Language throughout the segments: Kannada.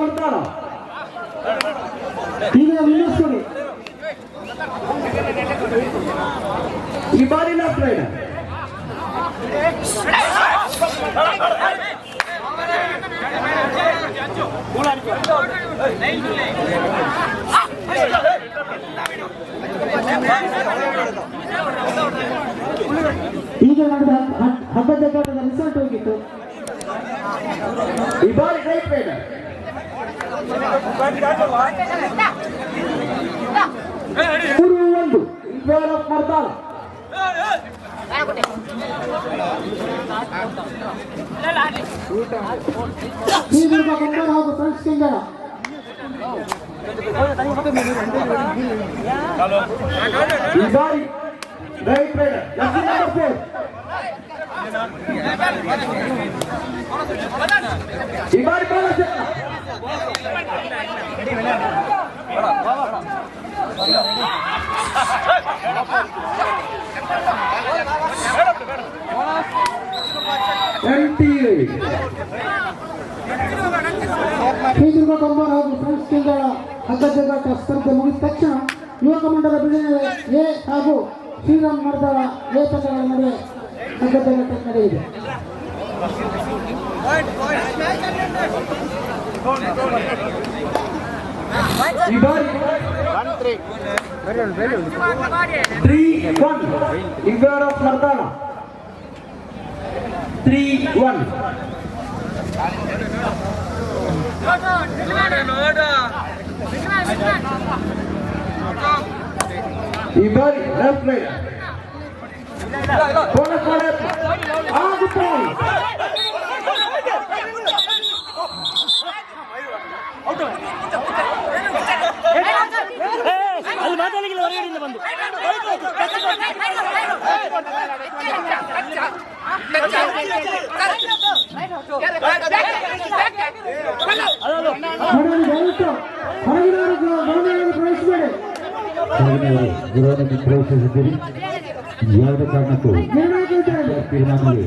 ಮರ್ದಾಳ ಈಗ ವಿನ್ಯಾಸ್ಕೊಡಿ ಈ ಬಾರಿ ಲೆಫ್ಟ್ ರೈಡರ್ ಈಗ ನಡೆದ ಹಬ್ಬದ ಘಟ್ಟದ ರಿಸಲ್ಟ್ ಹೋಗಿತ್ತು ಈ ಬಾರಿ ರೈಟ್ ರೈಡರ್ ಒಂದು ಫೇವರ್ ಆಫ್ ಮರ್ದಾಳ ಹಾಗೂ ಫ್ರೆಂಡ್ಸ್ ಕೆಂಗಡ ಈ ಬಾರಿ ರೈಟ್ ರೈಡರ್ ನಂಬರ್ 4 ಈ ಬಾರಿ ಶ್ರೀದುರ್ಗ ಕಂಬಾರ ಹಾಗೂ ಫ್ರೆಂಡ್ಸ್ ಕೆಂಗಡ ಹಗ್ಗಜಗ್ಗಾಟ ಸ್ಪರ್ಧೆ ಮುಗಿದ ತಕ್ಷಣ ಯುವಕ ಮಂಡಲ ಬಿಳಿನಲೆ ಎ ಹಾಗೂ ಶ್ರೀರಾಮ್ ಮರ್ದಾಳ ಎ ತಂಡಗಳ ನಡುವೆ ಹಗ್ಗಜಗ್ಗಾಟ ನಡೆಯಿದೆ. ಈ ಬಾರಿ 3-1 in favor of Mardana. 3-1. ಈ ಬಾರಿ ಲೆಫ್ಟ್ ರೈಟ್ ಬೋನಸ್ ಮಾಡಿ ಆಗುತ್ತೆ. ಅಲ್ಲಿ ಮಾತಾಡಲಿಲ್ಲ ಹೊರಗಡೆಯಿಂದ ಬಂದು ಪ್ರವೇಶಿಸಿದ್ದೀರಿ. ಯಾವುದೇ ಕಾರಣಕ್ಕೂ ತೀರ್ಮಾನದಲ್ಲಿ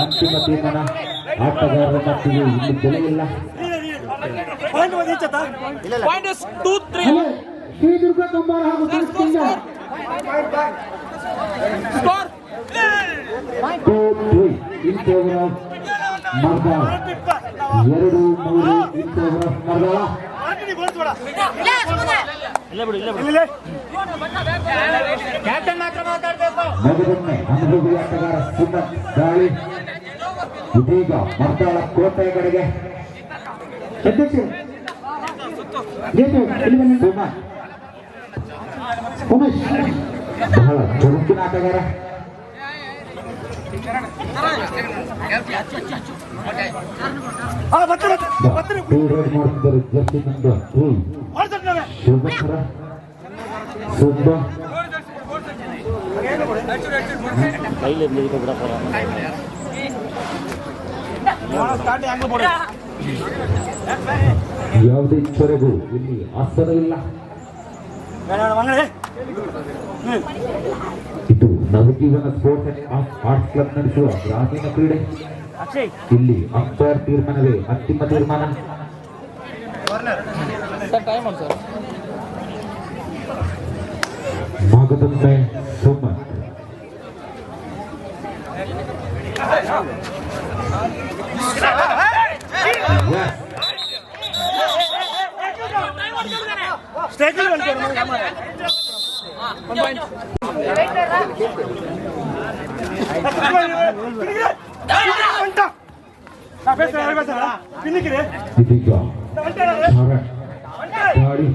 ಅಂತಿಮ ತೀರ್ಮಾನ ಆಟಗಾರರ ಮಟ್ಟಿಗೆ ಇಲ್ಲಿ ಬೆಲೆ ಇಲ್ಲ. ಶ್ರೀದುರ್ಗ ಕಂಬಾರ ಹಾಗೂ in favour of Mardala 2-3 in favour of Mardala. ಮೊದಲನೇ ಅನುಭವಿ ಆಟಗಾರ ಸುಮನ್ ದಾಳಿ ಇದೀಗ ಮರ್ದಾಳ ಕೋಟೆಯ ಕಡೆಗೆ. ಉಮೇಶ್ ಬಹಳ ಚುರುಕಿನ ಆಟಗಾರ. ಮಾಡ್ತಿದ್ದಾರೆ ಜರ್ಸಿ ನಂಬರ್ 3 ಶೋಭಕರ ಸುಬ್ಬ ಯಾವುದೇ ಚೊರೆಗೂ ಇಲ್ಲಿ ಆಸ್ಪದ ಇಲ್ಲ. ಇದು Navajeevan sports and arts club ನಡೆಸುವ ಗ್ರಾಮೀಣ ಕ್ರೀಡೆ. ಇಲ್ಲಿ ಅಂಪೈರ್ ತೀರ್ಮಾನವೇ ಅಂತಿಮ ತೀರ್ಮಾನ. ಮಗದೊಮ್ಮೆ ಸುಮನ್ ಇದೀಗ ಗಾಡಿ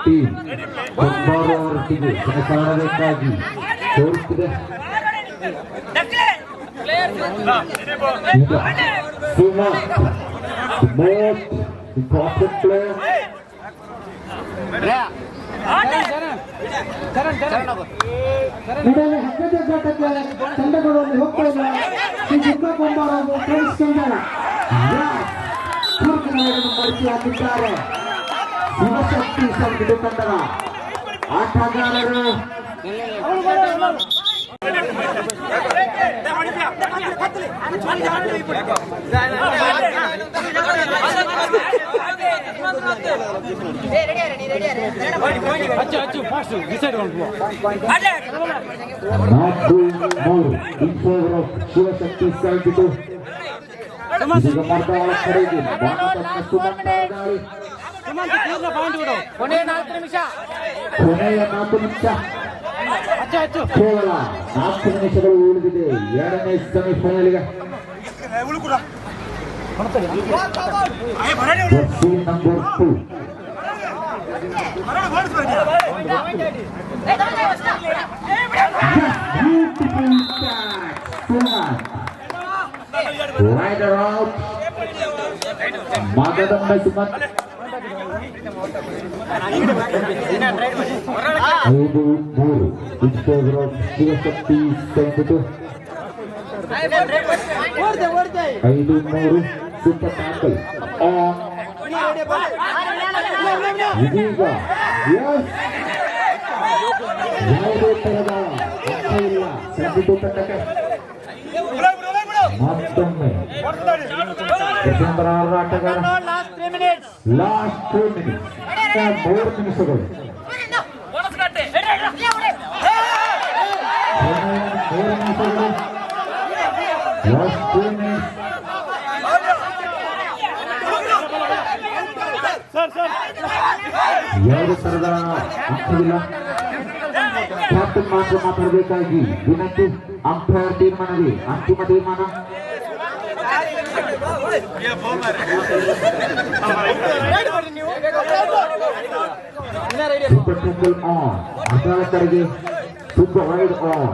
ಟೀಮ್ ಅವರೊಟ್ಟಿಗೆ ಸಹಕಾರಕ್ಕಾಗಿ ತೋರುತ್ತಿದೆ. Suma, the most important player. ಇದರಲ್ಲಿ ಹಗ್ಗದ ಘಟ್ಟಕ್ಕೆ ತಂಡಗಳಲ್ಲಿ ಹೋಗ್ತಾ ಇಲ್ಲ ಶ್ರೀ ದುರ್ಗಾಕೊಂಡವರು ಫ್ರೆಂಡ್ಸ್ ತಂಡ ಮಡಿಸಿ ಹಾಕಿದ್ದಾರೆ ಶಿವಶಕ್ತಿ ಸಂಘದ ತಂಡದ ಆಟಗಾರರು. ಶಿವಶಕ್ತಿ ಸಂಘದ ಖರೀದಿ ಕೊನೆಯ 4 ನಿಮಿಷ ಕೇವಲ 4 ನಿಮಿಷಗಳು ಉಳಿದಿದೆ ಎರಡನೇ ಸೆಮಿಫೈನಲ್ಗೆ. Number 2 Rider out. Magadam Sumat. 5-3 in favor of Shivashakti Sanghadu. 5-3 super tackle on Vidiga. Yes. ಯಾವುದೇ ತರಹದ ಅರ್ಥ ಇಲ್ಲ ಸಂಘಟು ತಂಡಕ್ಕೆ. ಮತ್ತೊಮ್ಮೆ ಡಿಸೆಂಬರ್ 6 ಆಟಗಾರ ಲಾಸ್ಟ್ 3 ಮಿನಿಟ್ಸ್ 3 ನಿಮಿಷಗಳು. ಎರಡು ತರದ ಅರ್ಥವಿಲ್ಲ. ಕ್ಯಾಪ್ಟನ್ ಮಾತ್ರ ಮಾತಾಡಬೇಕಾಗಿ ವಿನಂತಿ. ಅಂಪೈರ್ ತೀರ್ಮಾನವೇ ಅಂತಿಮ ತೀರ್ಮಾನ. ಸೂಪರ್ ಟ್ರಿಪಲ್ ಆನ್ ಅದರ ಕಡೆಗೆ, ಸೂಪರ್ ರೈಡ್ ಆನ್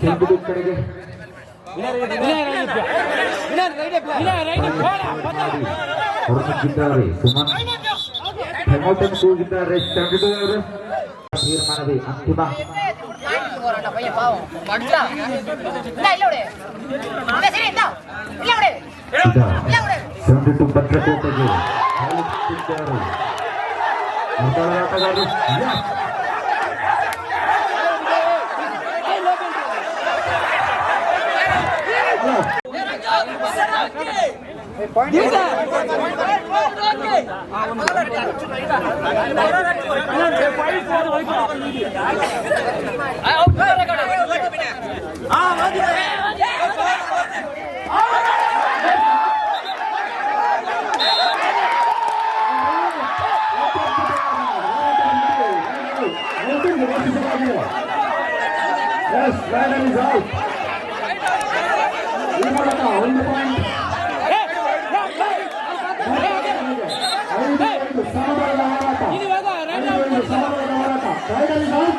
ಕೆಂಪು ಕಡೆಗೆ. ಹೊರಗಿದ್ದಾರೆ ಸುಮನ್, ಹೆಮೋಟನ್ ಕೂಗಿದ್ದಾರೆ ಸಂಘಟು ಅವರು. ತೀರ್ಮಾನವೇ ಅಂತಿಮ. ಸಂಘಟು ಭದ್ರಕೋಟೆಗೆ ಆಟಗಾರರು. Yes, Ryan is out. ಒಂದು ಪಾಯಿಂಟ್. ಸಮಬಲದ ಹೋರಾಟ. Raider is out.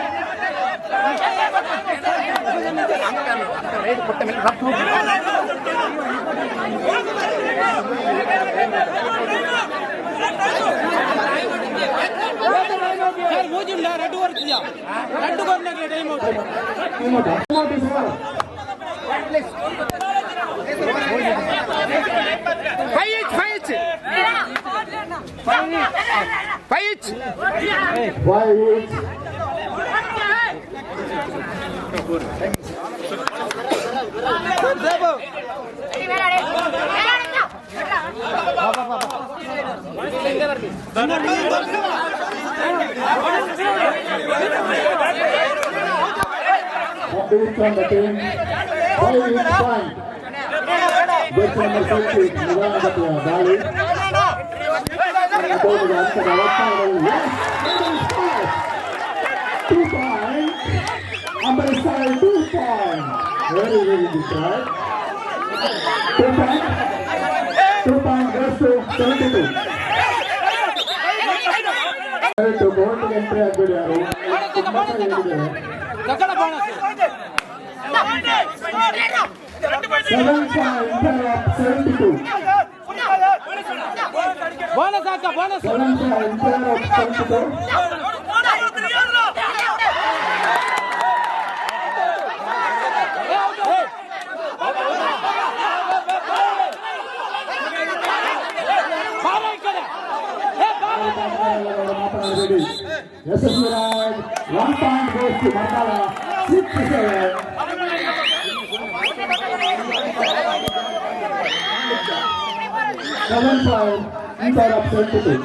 From the team, 5 point. That's number 50. Nirvana Dali. Two point. Ambarisar 2 point. Very good try. 2 point. 2 point goes to 72. To go to entry agbidaru. 7 in favor of 72. Bonus, Akka, bonus. 7 in favor of 72. SSB Raj, 1 point goes to Mandala, 6-7. Seven point in favor of 72.